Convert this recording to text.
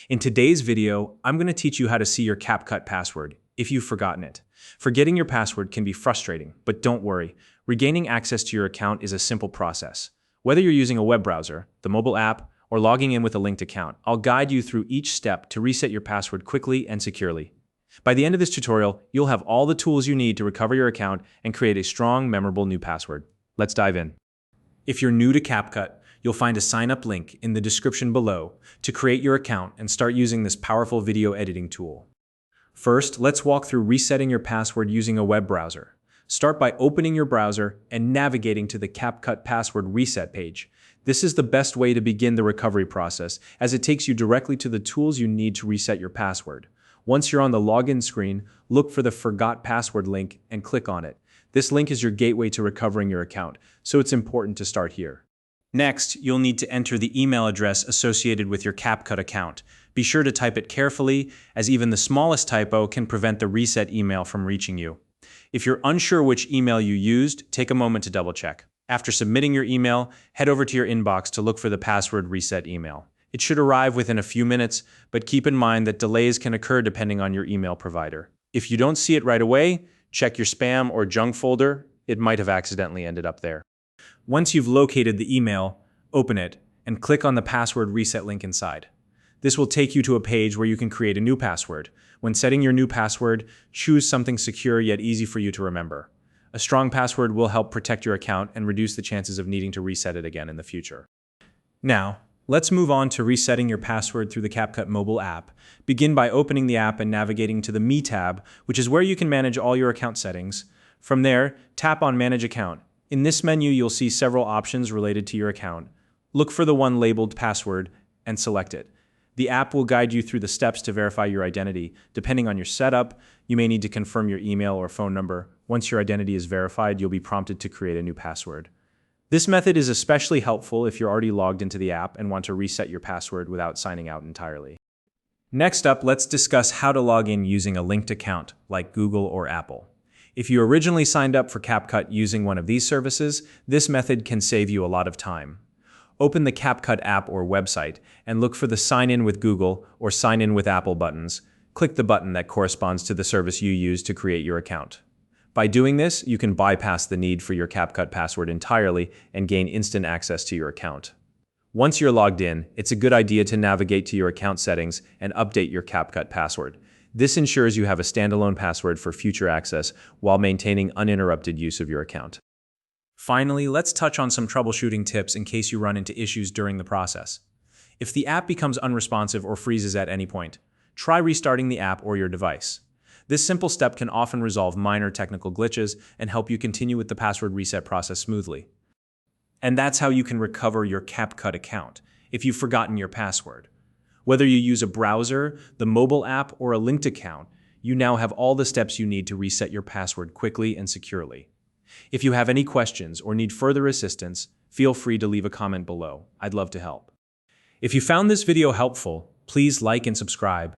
In today's video, I'm going to teach you how to see your CapCut password if you've forgotten it. Forgetting your password can be frustrating, but don't worry. Regaining access to your account is a simple process. Whether you're using a web browser, the mobile app, or logging in with a linked account, I'll guide you through each step to reset your password quickly and securely. By the end of this tutorial, you'll have all the tools you need to recover your account and create a strong, memorable new password. Let's dive in. If you're new to CapCut, you'll find a sign-up link in the description below to create your account and start using this powerful video editing tool. First, let's walk through resetting your password using a web browser. Start by opening your browser and navigating to the CapCut password reset page. This is the best way to begin the recovery process, as it takes you directly to the tools you need to reset your password. Once you're on the login screen, look for the Forgot Password link and click on it. This link is your gateway to recovering your account, so it's important to start here. Next, you'll need to enter the email address associated with your CapCut account. Be sure to type it carefully, as even the smallest typo can prevent the reset email from reaching you. If you're unsure which email you used, take a moment to double check. After submitting your email, head over to your inbox to look for the password reset email. It should arrive within a few minutes, but keep in mind that delays can occur depending on your email provider. If you don't see it right away, check your spam or junk folder. It might have accidentally ended up there. Once you've located the email, open it and click on the password reset link inside. This will take you to a page where you can create a new password. When setting your new password, choose something secure yet easy for you to remember. A strong password will help protect your account and reduce the chances of needing to reset it again in the future. Now, let's move on to resetting your password through the CapCut mobile app. Begin by opening the app and navigating to the Me tab, which is where you can manage all your account settings. From there, tap on Manage Account. In this menu, you'll see several options related to your account. Look for the one labeled Password and select it. The app will guide you through the steps to verify your identity. Depending on your setup, you may need to confirm your email or phone number. Once your identity is verified, you'll be prompted to create a new password. This method is especially helpful if you're already logged into the app and want to reset your password without signing out entirely. Next up, let's discuss how to log in using a linked account like Google or Apple. If you originally signed up for CapCut using one of these services, this method can save you a lot of time. Open the CapCut app or website and look for the Sign In with Google or Sign In with Apple buttons. Click the button that corresponds to the service you use to create your account. By doing this, you can bypass the need for your CapCut password entirely and gain instant access to your account. Once you're logged in, it's a good idea to navigate to your account settings and update your CapCut password. This ensures you have a standalone password for future access while maintaining uninterrupted use of your account. Finally, let's touch on some troubleshooting tips in case you run into issues during the process. If the app becomes unresponsive or freezes at any point, try restarting the app or your device. This simple step can often resolve minor technical glitches and help you continue with the password reset process smoothly. And that's how you can recover your CapCut account if you've forgotten your password. Whether you use a browser, the mobile app, or a linked account, you now have all the steps you need to reset your password quickly and securely. If you have any questions or need further assistance, feel free to leave a comment below. I'd love to help. If you found this video helpful, please like and subscribe,